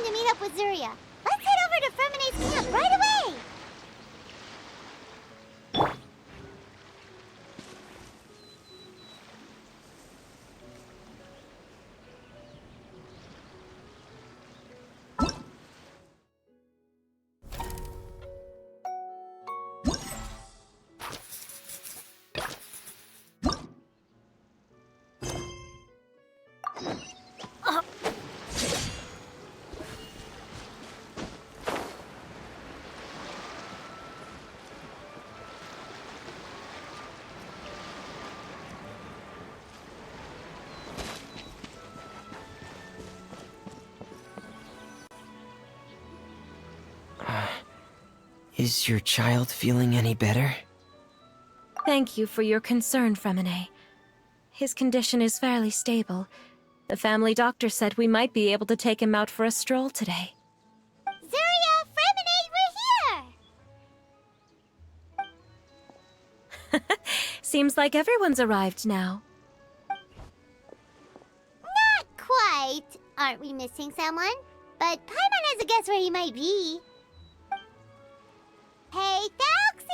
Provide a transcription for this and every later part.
time to meet up with Zuria. Let's head over to Fremene's camp right away! Is your child feeling any better? Thank you for your concern, Fremene. His condition is fairly stable. The family doctor said we might be able to take him out for a stroll today. Zuria, Fremene, we're here! Seems like everyone's arrived now. Not quite. Aren't we missing someone? But Paimon has a guess where he might be. Hey, Thelxie!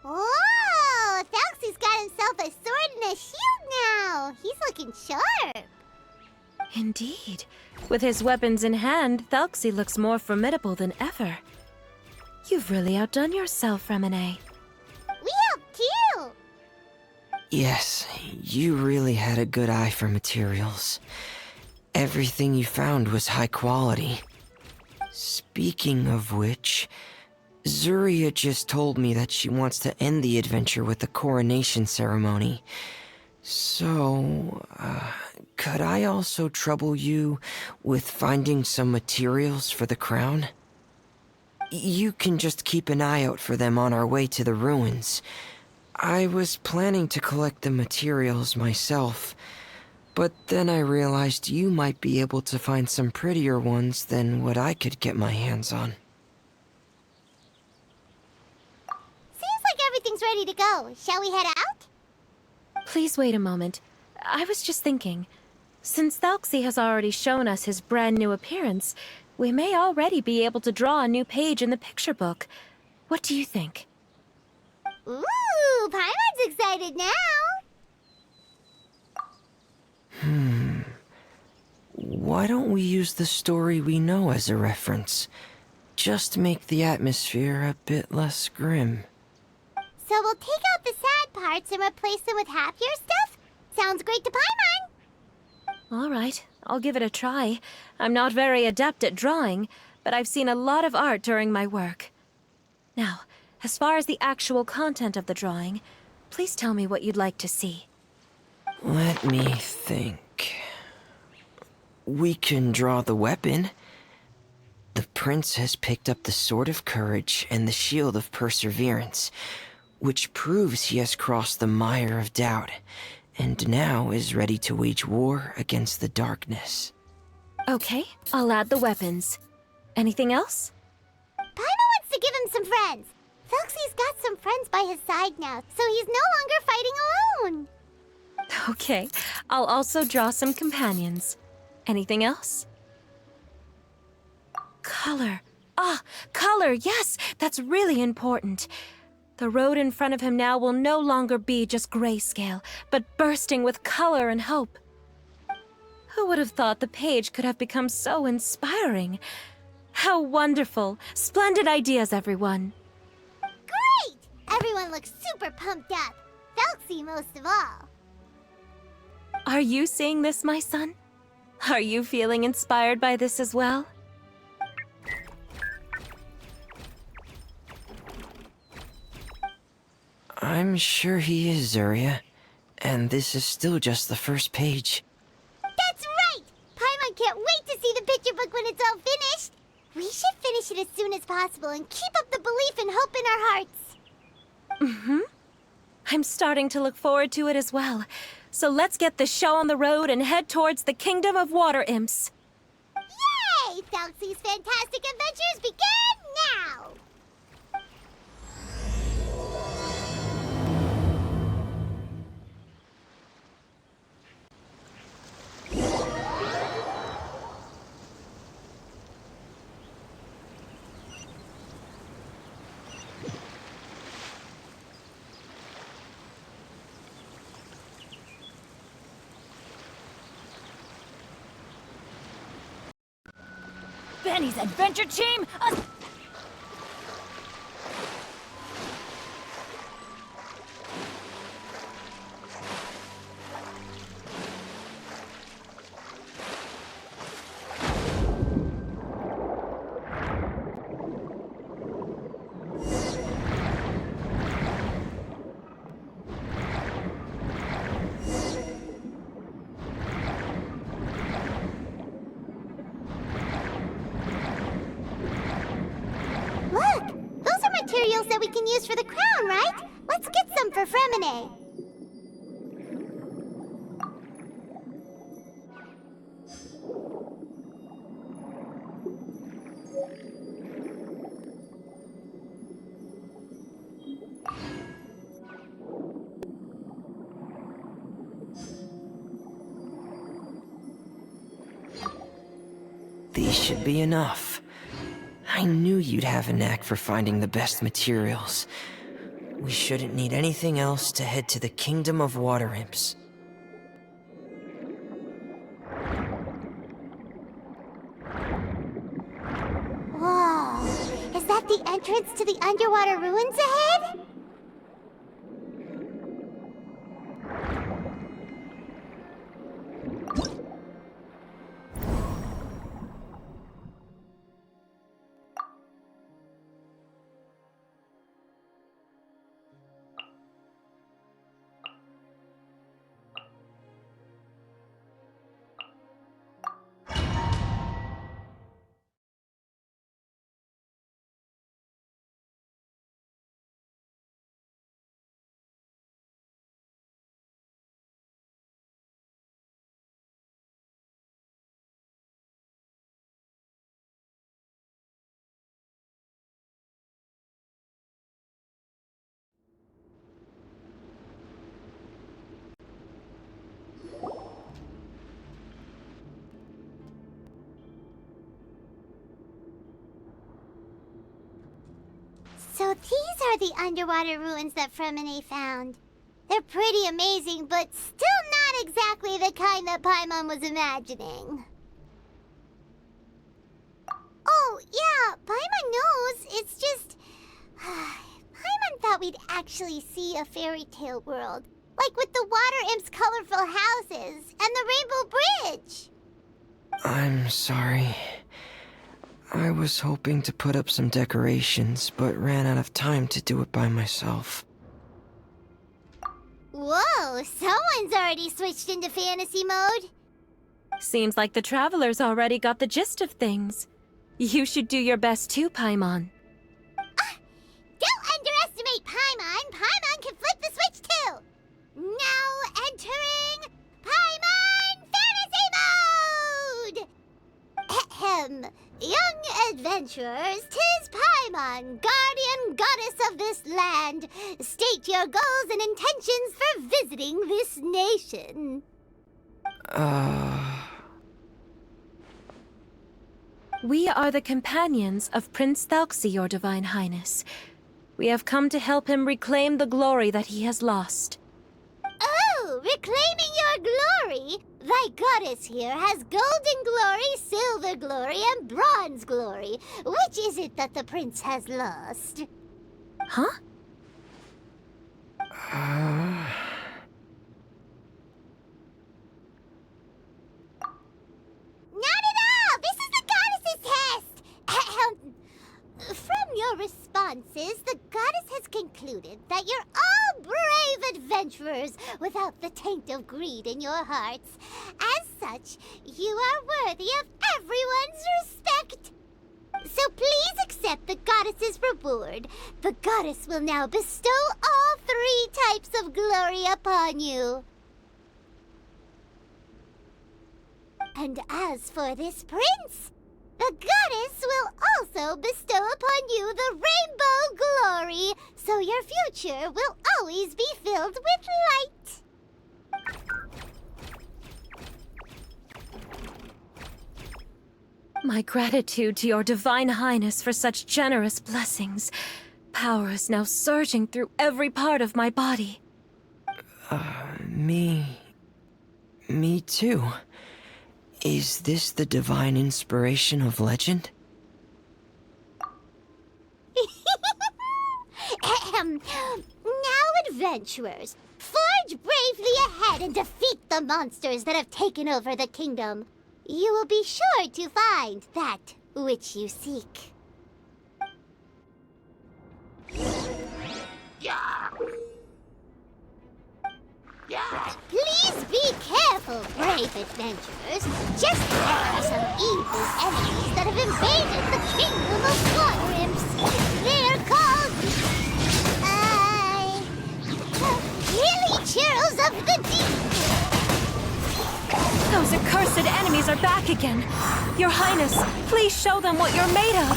Whoa! Thelxie's got himself a sword and a shield now! He's looking sharp! Indeed. With his weapons in hand, Thelxie looks more formidable than ever. You've really outdone yourself, Fremene. We helped too! Yes, you really had a good eye for materials. Everything you found was high quality. Speaking of which, Zuria just told me that she wants to end the adventure with the coronation ceremony. So, could I also trouble you with finding some materials for the crown? You can just keep an eye out for them on our way to the ruins. I was planning to collect the materials myself, but then I realized you might be able to find some prettier ones than what I could get my hands on. Seems like everything's ready to go. Shall we head out? Please wait a moment. I was just thinking. Since Thelxie has already shown us his brand new appearance, we may already be able to draw a new page in the picture book. What do you think? Ooh, Paimon's excited now! Why don't we use the story we know as a reference? Just make the atmosphere a bit less grim. So we'll take out the sad parts and replace them with happier stuff? Sounds great to Paimon! All right, I'll give it a try. I'm not very adept at drawing, but I've seen a lot of art during my work. Now, as far as the actual content of the drawing, please tell me what you'd like to see. Let me think. We can draw the weapon. The prince has picked up the Sword of Courage and the Shield of Perseverance, which proves he has crossed the mire of doubt, and now is ready to wage war against the darkness. Okay, I'll add the weapons. Anything else? Paimon wants to give him some friends. Thelxie's got some friends by his side now, so he's no longer fighting alone. Okay, I'll also draw some companions. Anything else? Color. Ah, color, yes! That's really important. The road in front of him now will no longer be just grayscale, but bursting with color and hope. Who would have thought the page could have become so inspiring? How wonderful! Splendid ideas, everyone! Great! Everyone looks super pumped up. Thelxie most of all. Are you seeing this, my son? Are you feeling inspired by this as well? I'm sure he is, Zuria. And this is still just the first page. That's right! Paimon can't wait to see the picture book when it's all finished. We should finish it as soon as possible and keep up the belief and hope in our hearts. Mm-hmm. I'm starting to look forward to it as well. So let's get the show on the road and head towards the Kingdom of Water Imps. Yay! Okay, Thelxie's fantastic adventures begin now! Benny's adventure team! Look! Those are materials that we can use for the crown, right? Let's get some for Fremine. These should be enough. I knew you'd have a knack for finding the best materials. We shouldn't need anything else to head to the Kingdom of Water Imps. Whoa! Is that the entrance to the underwater ruins ahead? So these are the underwater ruins that Fremine found. They're pretty amazing, but still not exactly the kind that Paimon was imagining. Oh, yeah, Paimon knows. It's just... Paimon thought we'd actually see a fairy tale world. Like with the Water Imp's colorful houses and the Rainbow Bridge. I'm sorry. I was hoping to put up some decorations, but ran out of time to do it by myself. Whoa, someone's already switched into fantasy mode. Seems like the travelers already got the gist of things. You should do your best too, Paimon. Don't underestimate Paimon. Paimon can flip the switch too. Now entering Paimon Fantasy Mode! Ahem. Young adventurers, 'tis Paimon, guardian goddess of this land. State your goals and intentions for visiting this nation. We are the companions of Prince Thelxie, your Divine Highness. We have come to help him reclaim the glory that he has lost. Oh, reclaiming your glory? Thy goddess here has golden glory, silver glory, and bronze glory. Which is it that the prince has lost? Huh? Not at all! This is the goddess's test! Ahem. From your responses, the goddess has concluded that you're all brave adventurers without the taint of greed in your hearts. As such, you are worthy of everyone's respect. So please accept the goddess's reward. The goddess will now bestow all 3 types of glory upon you. And as for this prince, The goddess will also bestow upon you the rainbow glory, so your future will always be filled with light. My gratitude to your divine highness for such generous blessings. Power is now surging through every part of my body. Me too. Is this the divine inspiration of legend? Now, adventurers, forge bravely ahead and defeat the monsters that have taken over the kingdom. You will be sure to find that which you seek. Please be careful, brave adventurers. Just there are some evil enemies that have invaded the kingdom of water imps. They're called... Hilly Churls of the Deep. Those accursed enemies are back again. Your Highness, please show them what you're made of.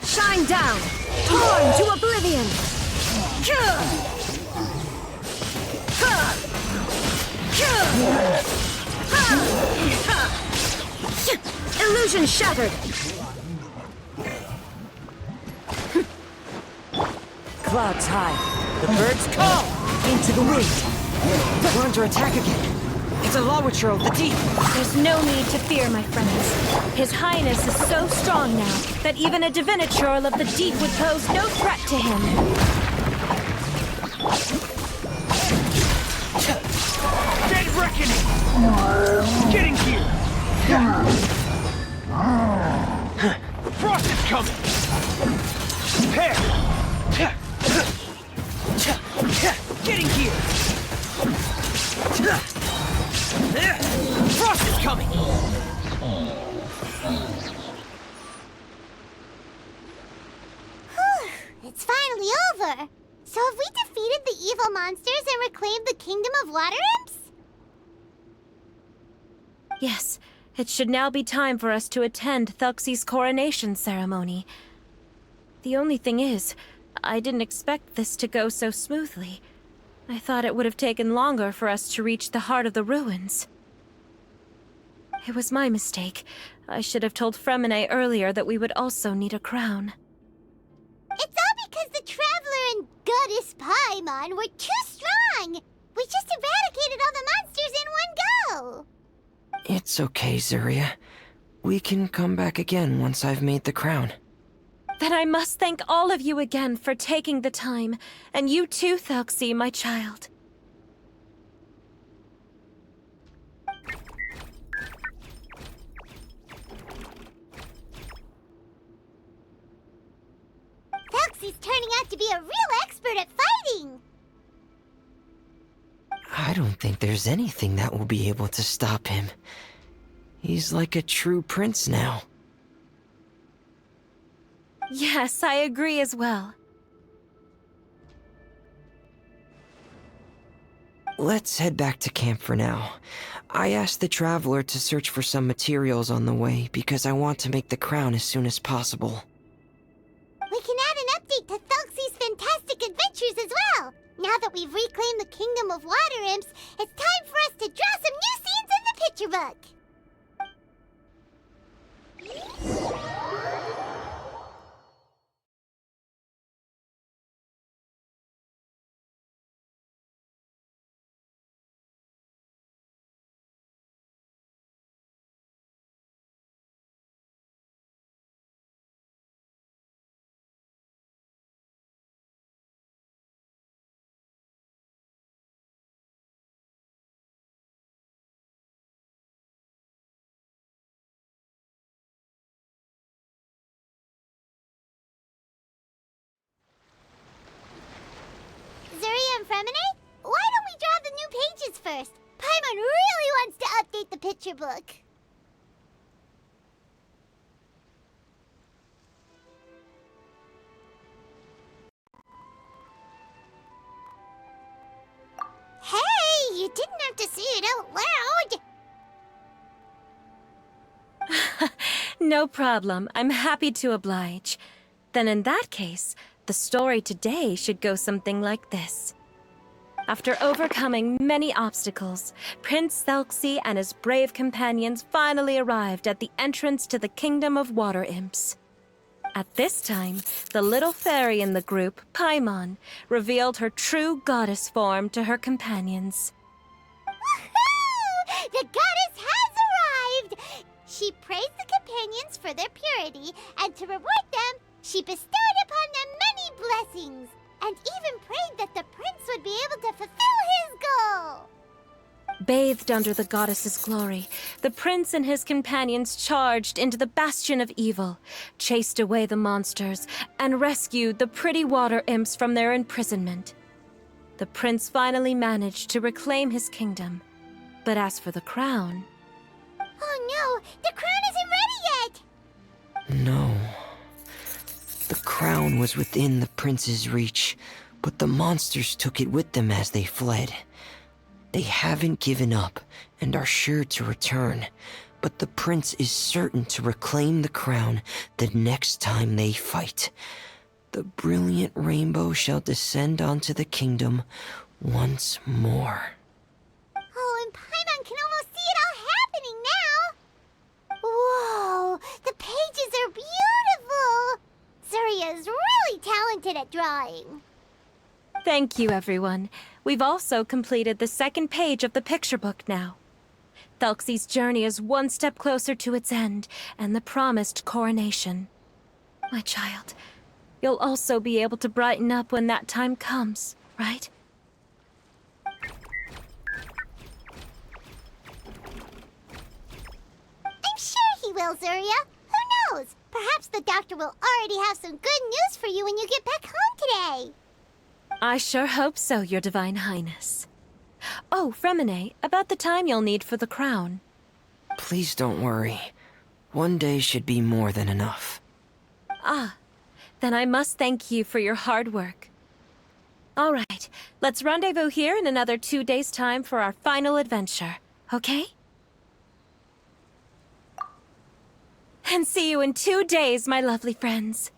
Shine down! Torn to oblivion! Illusion shattered! Clouds high. The birds call into the wind. We're under attack again. It's a Lawitcher of the deep. There's no need to fear, my friends. His Highness is so strong now that even a Diviniturl of the deep would pose no threat to him. Dead reckoning! Getting here! Frost is coming! Prepare! Getting here! Frost is coming! It's finally over. So have we defeated the evil monsters and reclaimed the kingdom of water imps? Yes, it should now be time for us to attend Thelxie's coronation ceremony. The only thing is, I didn't expect this to go so smoothly. I thought it would have taken longer for us to reach the heart of the ruins. It was my mistake. I should have told Fremine earlier that we would also need a crown. It's all because the Traveler and Goddess Paimon were too strong! We just eradicated all the monsters in one go! It's okay, Zuria. We can come back again once I've made the crown. Then I must thank all of you again for taking the time, and you too, Thelxie, my child. Thelxie's turning out to be a real expert at fighting! I don't think there's anything that will be able to stop him. He's like a true prince now. Yes, I agree as well. Let's head back to camp for now. I asked the Traveler to search for some materials on the way because I want to make the crown as soon as possible. We can add an update to Thelxie's fantastic adventures as well! Now that we've reclaimed the kingdom of water imps, it's time for us to draw some new scenes in the picture book! Zuria and Fremine, why don't we draw the new pages first? Paimon really wants to update the picture book. Hey, you didn't have to say it out out loud! No problem. I'm happy to oblige. Then in that case, the story today should go something like this. After overcoming many obstacles, Prince Thelxie and his brave companions finally arrived at the entrance to the Kingdom of Water Imps. At this time, the little fairy in the group, Paimon, revealed her true goddess form to her companions. Woohoo! The goddess has arrived! She praised the companions for their purity, and to reward them, she bestowed upon them many blessings, and even prayed that the prince would be able to fulfill his goal. Bathed under the goddess's glory, the prince and his companions charged into the bastion of evil, chased away the monsters, and rescued the pretty water imps from their imprisonment. The prince finally managed to reclaim his kingdom. But as for the crown... Oh no! The crown isn't ready yet! No. The crown was within the prince's reach, but the monsters took it with them as they fled. They haven't given up and are sure to return, but the prince is certain to reclaim the crown the next time they fight. The brilliant rainbow shall descend onto the kingdom once more. Oh, and Paimon can almost see it all happening now! Whoa! The pages are beautiful! Surya is really talented at drawing. Thank you, everyone. We've also completed the second page of the picture book now. Thelxie's journey is one step closer to its end, and the promised coronation. My child, you'll also be able to brighten up when that time comes, right? I'm sure he will, Surya. Who knows? Perhaps the doctor will already have some good news for you when you get back home today. I sure hope so, Your Divine Highness. Oh, Fremine, about the time you'll need for the crown. Please don't worry. One day should be more than enough. Ah, then I must thank you for your hard work. All right, let's rendezvous here in another 2 days' time for our final adventure, okay? And see you in 2 days, my lovely friends.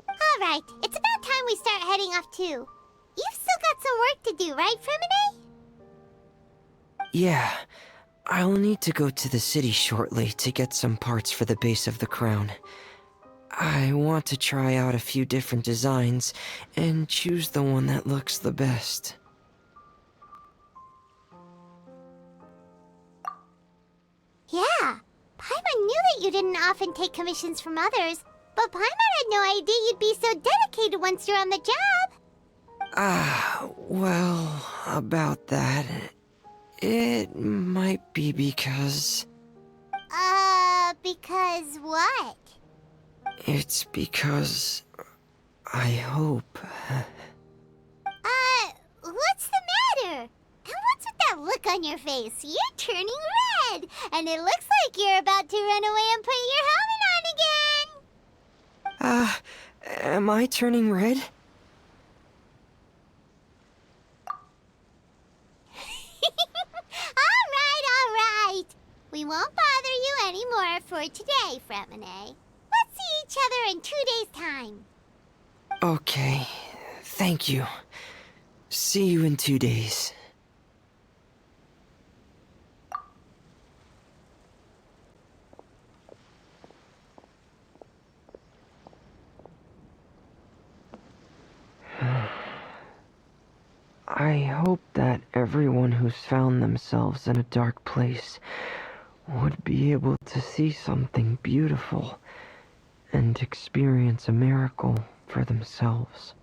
All right, it's about time we start heading off too. You've still got some work to do, right, Fremine? Yeah, I'll need to go to the city shortly to get some parts for the base of the crown. I want to try out a few different designs and choose the one that looks the best. Yeah, Paimon knew that you didn't often take commissions from others, but Paimon had no idea you'd be so dedicated once you're on the job. Well, about that, it might be because... Because what? It's because... I hope... What's the matter? And what's with that look on your face? You're turning red, and it looks like you're about to run away and put your helmet on again. Am I turning red? All right. We won't bother you anymore for today, Fremine. Let's see each other in 2 days' time. Okay, thank you. See you in 2 days. I hope that everyone who's found themselves in a dark place would be able to see something beautiful and experience a miracle for themselves.